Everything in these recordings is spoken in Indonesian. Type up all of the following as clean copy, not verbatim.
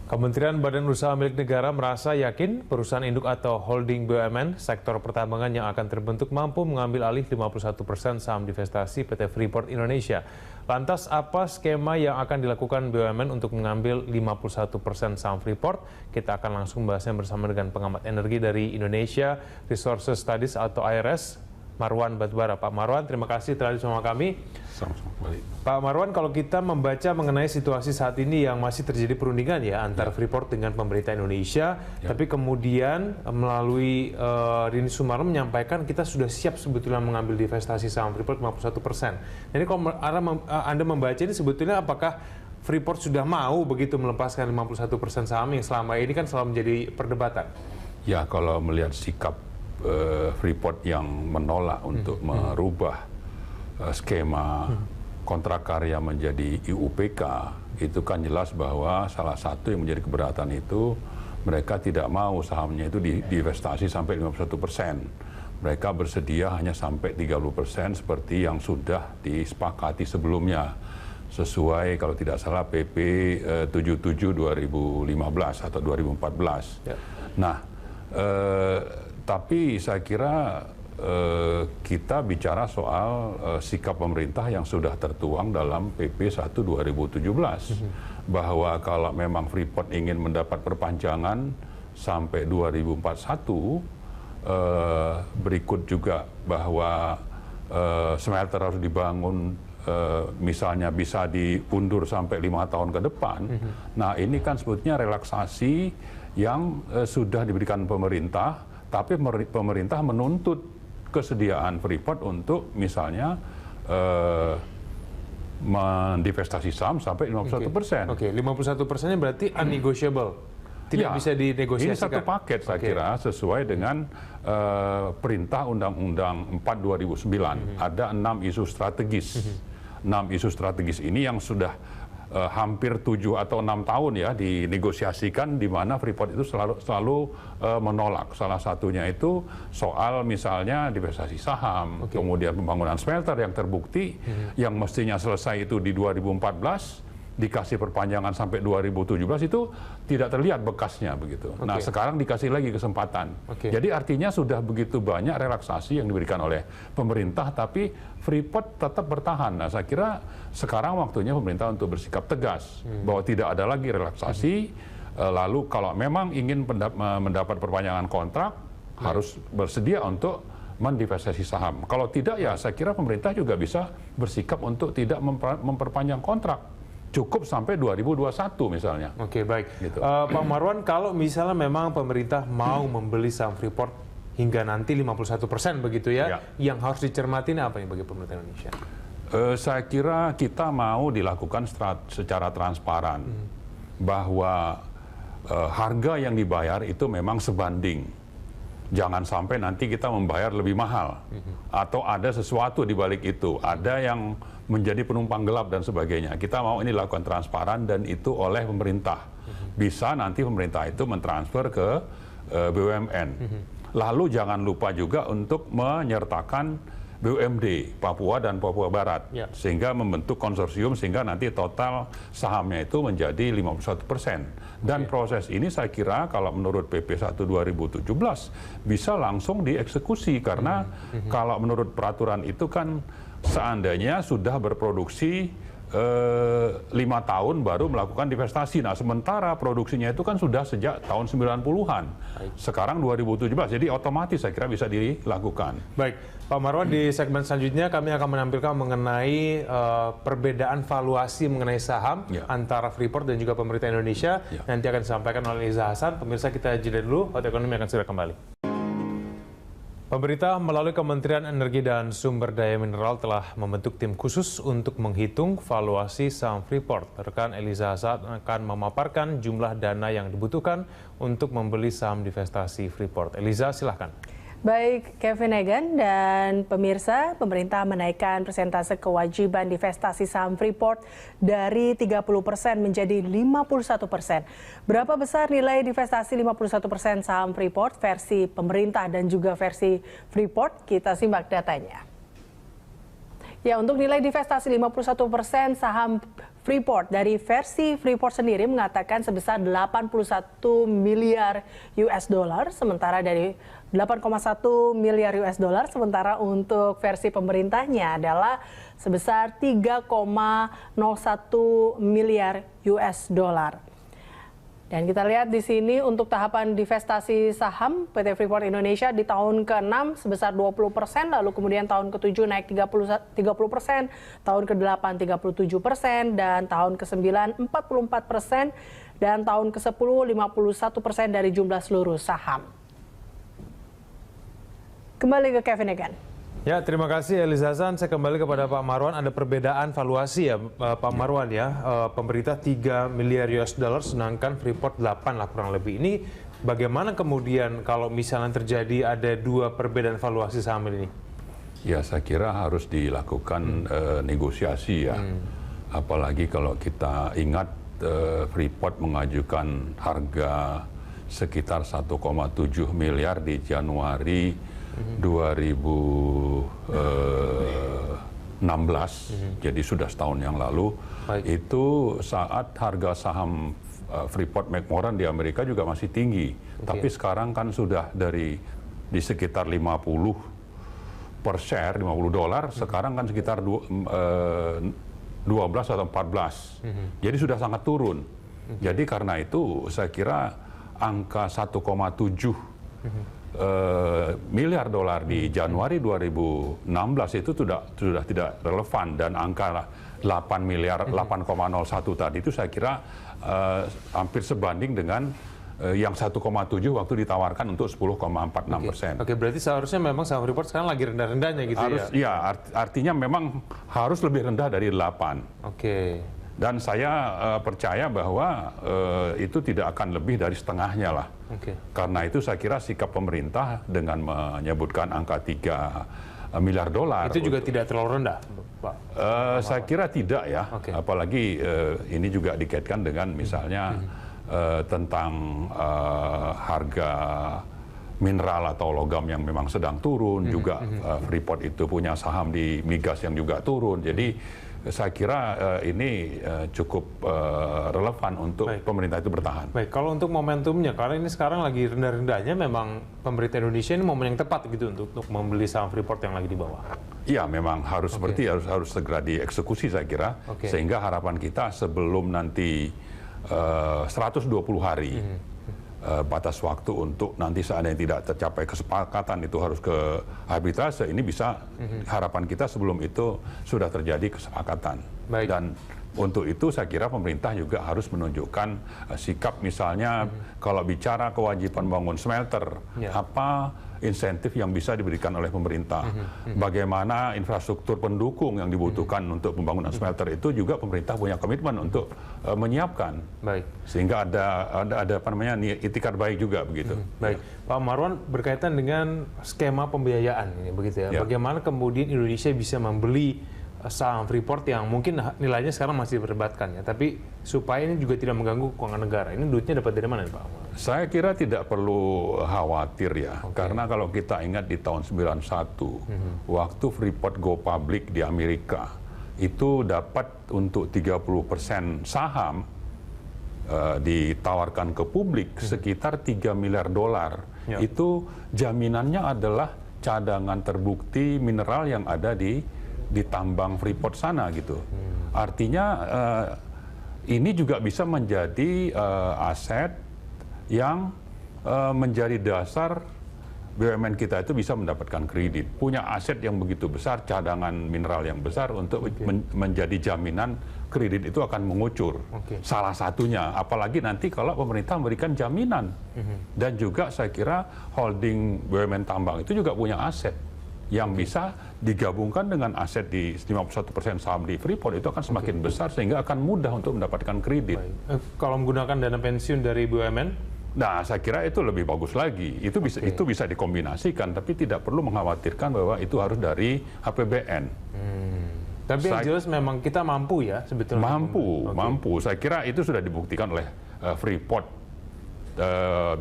Kementerian Badan Usaha Milik Negara merasa yakin perusahaan induk atau holding BUMN sektor pertambangan yang akan terbentuk mampu mengambil alih 51% saham divestasi PT Freeport Indonesia. Lantas apa skema yang akan dilakukan BUMN untuk mengambil 51% saham Freeport? Kita akan langsung membahasnya bersama dengan pengamat energi dari Indonesia Resources Studies atau IRS, Marwan Batubara. Pak Marwan, terima kasih telah bersama kami. Sama-sama. Pak Marwan, kalau kita membaca mengenai situasi saat ini yang masih terjadi perundingan ya antara Freeport dengan pemerintah Indonesia, tapi kemudian melalui Rini Sumarno menyampaikan kita sudah siap sebetulnya mengambil divestasi saham Freeport 51%. Jadi kalau Anda membaca ini sebetulnya apakah Freeport sudah mau begitu melepaskan 51% saham yang selama ini kan selalu menjadi perdebatan? Ya, kalau melihat sikap Freeport yang menolak untuk merubah skema kontrak karya menjadi IUPK, itu kan jelas bahwa salah satu yang menjadi keberatan itu mereka tidak mau sahamnya itu divestasi sampai 51%. Mereka bersedia hanya sampai 30% seperti yang sudah disepakati sebelumnya, sesuai kalau tidak salah PP 77 2015 atau 2014. Ya. Nah, tapi saya kira kita bicara soal sikap pemerintah yang sudah tertuang dalam PP 1 2017 bahwa kalau memang Freeport ingin mendapat perpanjangan sampai 2041, berikut juga bahwa smelter harus dibangun misalnya bisa diundur sampai 5 tahun ke depan. Nah, ini kan sebetulnya relaksasi yang sudah diberikan pemerintah, tapi pemerintah menuntut kesediaan Freeport untuk misalnya mendivestasi saham sampai 51%. Oke, 51%-nya berarti unnegotiable, tidak bisa dinegosiasikan. Ini satu paket saya kira sesuai dengan perintah Undang-Undang 4 2009. Ada 6 isu strategis. 6 isu strategis ini yang sudah hampir 7 atau 6 tahun ya dinegosiasikan, di mana Freeport itu selalu menolak. Salah satunya itu soal misalnya divestasi saham, kemudian pembangunan smelter yang terbukti yang mestinya selesai itu di 2014, dikasih perpanjangan sampai 2017 itu tidak terlihat bekasnya begitu. Nah, sekarang dikasih lagi kesempatan. Jadi artinya sudah begitu banyak relaksasi yang diberikan oleh pemerintah, tapi Freeport tetap bertahan. Nah, saya kira sekarang waktunya pemerintah untuk bersikap tegas bahwa tidak ada lagi relaksasi. Lalu kalau memang ingin mendapat perpanjangan kontrak, harus bersedia untuk mendivestasi saham. Kalau tidak, ya saya kira pemerintah juga bisa bersikap untuk tidak memperpanjang kontrak. Cukup sampai 2021 misalnya. Oke, baik. Gitu. Pak Marwan, kalau misalnya memang pemerintah mau membeli saham Freeport hingga nanti 51% begitu ya, yang harus dicermati apa yang bagi pemerintah Indonesia? Saya kira kita mau dilakukan secara transparan bahwa harga yang dibayar itu memang sebanding. Jangan sampai nanti kita membayar lebih mahal atau ada sesuatu di balik itu, ada yang menjadi penumpang gelap dan sebagainya. Kita mau ini lakukan transparan dan itu oleh pemerintah. Bisa nanti pemerintah itu mentransfer ke BUMN. Lalu jangan lupa juga untuk menyertakan BUMD Papua dan Papua Barat, sehingga membentuk konsorsium sehingga nanti total sahamnya itu menjadi 51%. Dan proses ini saya kira kalau menurut PP 1 2017 bisa langsung dieksekusi, karena kalau menurut peraturan itu kan seandainya sudah berproduksi 5 tahun baru melakukan divestasi. Nah, sementara produksinya itu kan sudah sejak tahun 90-an. Sekarang 2017, jadi otomatis saya kira bisa dilakukan. Baik, Pak Marwan, di segmen selanjutnya kami akan menampilkan mengenai perbedaan valuasi mengenai saham antara Freeport dan juga pemerintah Indonesia. Nanti akan disampaikan oleh Iza Hasan. Pemirsa, kita jeda dulu, Hot Ekonomi akan segera kembali. Pemerintah melalui Kementerian Energi dan Sumber Daya Mineral telah membentuk tim khusus untuk menghitung valuasi saham Freeport. Rekan Eliza Hasan akan memaparkan jumlah dana yang dibutuhkan untuk membeli saham divestasi Freeport. Eliza, silahkan. Baik, Kevin Egan dan pemirsa, pemerintah menaikkan persentase kewajiban divestasi saham Freeport dari 30% menjadi 51%. Berapa besar nilai divestasi 51% saham Freeport versi pemerintah dan juga versi Freeport? Kita simak datanya. Ya, untuk nilai divestasi 51% saham Freeport. Dari versi Freeport sendiri mengatakan sebesar 81 miliar US dollar, sementara dari 8,1 miliar US dollar, sementara untuk versi pemerintahnya adalah sebesar 3,01 miliar US dollar. Dan kita lihat di sini untuk tahapan divestasi saham PT Freeport Indonesia di tahun ke-6 sebesar 20%, lalu kemudian tahun ke-7 naik 30%, tahun ke-8 37%, dan tahun ke-9 44%, dan tahun ke-10 51% dari jumlah seluruh saham. Kembali ke Kevin Egan. Ya, terima kasih Eliza Hasan. Saya kembali kepada Pak Marwan. Ada perbedaan valuasi ya Pak Marwan ya. Pemerintah 3 miliar US dollar sedangkan Freeport 8 lah kurang lebih. Ini bagaimana kemudian kalau misalnya terjadi ada dua perbedaan valuasi saham ini? Ya, saya kira harus dilakukan negosiasi ya. Apalagi kalau kita ingat Freeport mengajukan harga sekitar 1,7 miliar di Januari 2016, jadi sudah setahun yang lalu. Itu saat harga saham Freeport McMoran di Amerika juga masih tinggi. Tapi sekarang kan sudah di sekitar 50 per share, 50 dolar, sekarang kan sekitar 12 atau 14. Jadi sudah sangat turun. Jadi karena itu saya kira angka 1,7 miliar dolar di Januari 2016 itu sudah tidak relevan, dan angka 8 miliar 8,01 tadi itu saya kira hampir sebanding dengan yang 1,7 waktu ditawarkan untuk 10,46%. Oke, berarti seharusnya memang saham Freeport sekarang lagi rendah-rendahnya gitu harus, ya? Ya, artinya memang harus lebih rendah dari 8. Oke. Dan saya percaya bahwa itu tidak akan lebih dari setengahnya lah. Karena itu saya kira sikap pemerintah dengan menyebutkan angka 3 miliar dolar. Itu juga tidak terlalu rendah, Pak? Saya kira tidak ya. Apalagi ini juga dikaitkan dengan misalnya tentang harga mineral atau logam yang memang sedang turun. Juga Freeport itu punya saham di migas yang juga turun. Jadi saya kira ini cukup relevan untuk pemerintah itu bertahan. Baik, kalau untuk momentumnya, karena ini sekarang lagi rendah-rendahnya, memang pemerintah Indonesia ini momen yang tepat gitu untuk membeli saham Freeport yang lagi di bawah. Iya, memang harus harus segera dieksekusi saya kira, sehingga harapan kita sebelum nanti 120 hari batas waktu untuk nanti seandainya tidak tercapai kesepakatan itu harus ke arbitrase, ini bisa harapan kita sebelum itu sudah terjadi kesepakatan. Dan untuk itu saya kira pemerintah juga harus menunjukkan sikap, misalnya kalau bicara kewajiban bangun smelter, apa insentif yang bisa diberikan oleh pemerintah, bagaimana infrastruktur pendukung yang dibutuhkan untuk pembangunan smelter, itu juga pemerintah punya komitmen untuk menyiapkan. Sehingga ada apa namanya itikat baik juga begitu. Baik, Pak Marwan, berkaitan dengan skema pembiayaan ini begitu ya. Bagaimana kemudian Indonesia bisa membeli saham Freeport yang mungkin nilainya sekarang masih diperdebatkan ya, tapi supaya ini juga tidak mengganggu keuangan negara. Ini duitnya dapat dari mana, Pak? Saya kira tidak perlu khawatir ya, karena kalau kita ingat di tahun 91, waktu Freeport go public di Amerika, itu dapat untuk 30% saham ditawarkan ke publik sekitar 3 miliar dolar. Itu jaminannya adalah cadangan terbukti mineral yang ada di tambang Freeport sana gitu. Artinya ini juga bisa menjadi aset yang menjadi dasar BUMN kita itu bisa mendapatkan kredit. Punya aset yang begitu besar, cadangan mineral yang besar untuk menjadi jaminan kredit itu akan mengucur. Salah satunya, apalagi nanti kalau pemerintah memberikan jaminan. Dan juga saya kira holding BUMN tambang itu juga punya aset yang bisa digabungkan dengan aset di 51% saham di Freeport, itu akan semakin besar sehingga akan mudah untuk mendapatkan kredit. Kalau menggunakan dana pensiun dari BUMN? Nah, saya kira itu lebih bagus lagi. Itu bisa dikombinasikan, tapi tidak perlu mengkhawatirkan bahwa itu harus dari APBN. Tapi yang jelas memang kita mampu ya sebetulnya. Mampu. Saya kira itu sudah dibuktikan oleh Freeport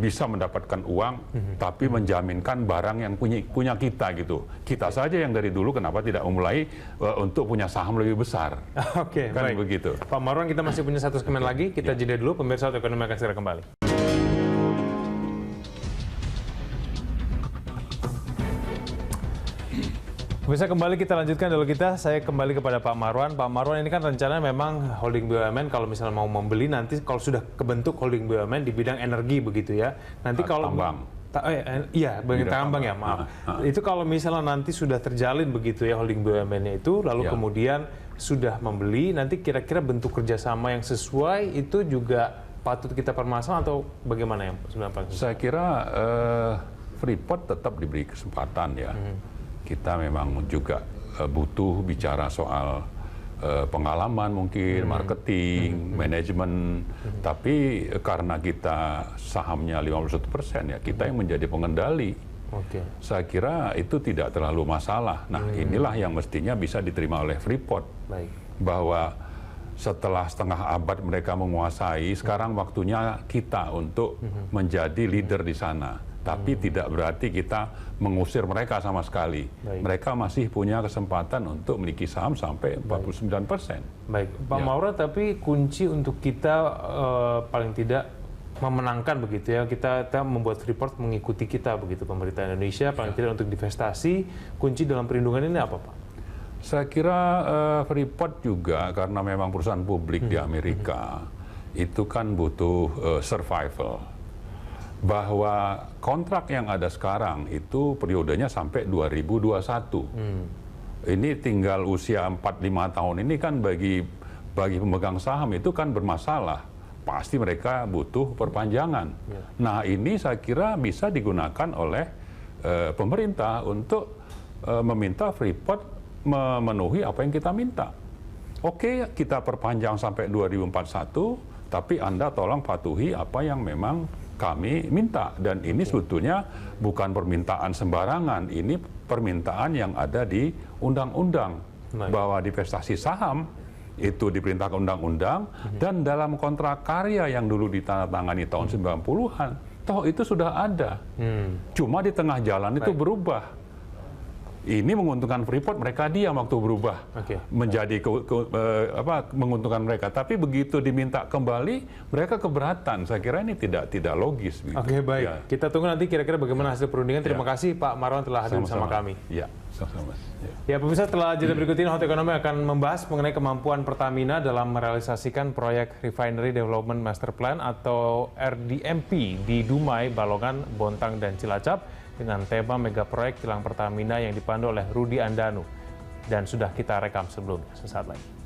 bisa mendapatkan uang, tapi menjaminkan barang yang punya kita gitu. Kita saja yang dari dulu kenapa tidak memulai untuk punya saham lebih besar? Oke, kan baik. begitu. Pak Marwan, kita masih punya satu segmen lagi. Kita jeda dulu. Pemirsa Auto Ekonomi akan segera kembali. Bisa kembali kita lanjutkan dulu kita. Saya kembali kepada Pak Marwan. Pak Marwan, ini kan rencananya memang holding BUMN kalau misalnya mau membeli nanti kalau sudah kebentuk holding BUMN di bidang energi begitu ya. Nanti kalau tambang. Iya, bidang tambang ya, maaf. Itu kalau misalnya nanti sudah terjalin begitu ya holding BUMN-nya itu, lalu kemudian sudah membeli, nanti kira-kira bentuk kerjasama yang sesuai itu juga patut kita permasalahan atau bagaimana ya sebenarnya? Saya kira Freeport tetap diberi kesempatan ya. Kita memang juga butuh bicara soal pengalaman mungkin, marketing, manajemen. Tapi karena kita sahamnya 51% ya, kita yang menjadi pengendali. Saya kira itu tidak terlalu masalah. Nah, inilah yang mestinya bisa diterima oleh Freeport. Bahwa setelah setengah abad mereka menguasai, sekarang waktunya kita untuk menjadi leader di sana. Tapi tidak berarti kita mengusir mereka sama sekali. Mereka masih punya kesempatan untuk memiliki saham sampai 49%. Baik, Pak Maura, tapi kunci untuk kita paling tidak memenangkan begitu ya, kita membuat Freeport mengikuti kita begitu, pemerintah Indonesia paling tidak untuk divestasi, kunci dalam perlindungan ini apa Pak? Saya kira Freeport juga karena memang perusahaan publik di Amerika itu kan butuh survival. Bahwa kontrak yang ada sekarang itu periodenya sampai 2021. Ini tinggal usia 4-5 tahun ini kan bagi pemegang saham itu kan bermasalah. Pasti mereka butuh perpanjangan. Nah, ini saya kira bisa digunakan oleh pemerintah untuk meminta Freeport memenuhi apa yang kita minta. Oke, kita perpanjang sampai 2041, tapi Anda tolong patuhi apa yang memang kami minta. Dan ini sebetulnya bukan permintaan sembarangan, ini permintaan yang ada di undang-undang. Bahwa divestasi saham itu diperintahkan undang-undang, dan dalam kontrak karya yang dulu ditandatangani tahun 90-an, toh itu sudah ada. Cuma di tengah jalan itu berubah. Ini menguntungkan Freeport, mereka diam waktu berubah menjadi menguntungkan mereka. Tapi begitu diminta kembali, mereka keberatan. Saya kira ini tidak logis. Oke, baik. Ya. Kita tunggu nanti kira-kira bagaimana hasil perundingan. Terima kasih Pak Marwan telah hadir bersama kami. Ya, sama-sama. Ya, pemirsa, setelah jeda berikut ini Auto Ekonomi akan membahas mengenai kemampuan Pertamina dalam merealisasikan proyek Refinery Development Master Plan atau RDMP di Dumai, Balongan, Bontang, dan Cilacap dengan tema mega proyek kilang Pertamina yang dipandu oleh Rudi Andanu dan sudah kita rekam sebelumnya. Sesaat lagi.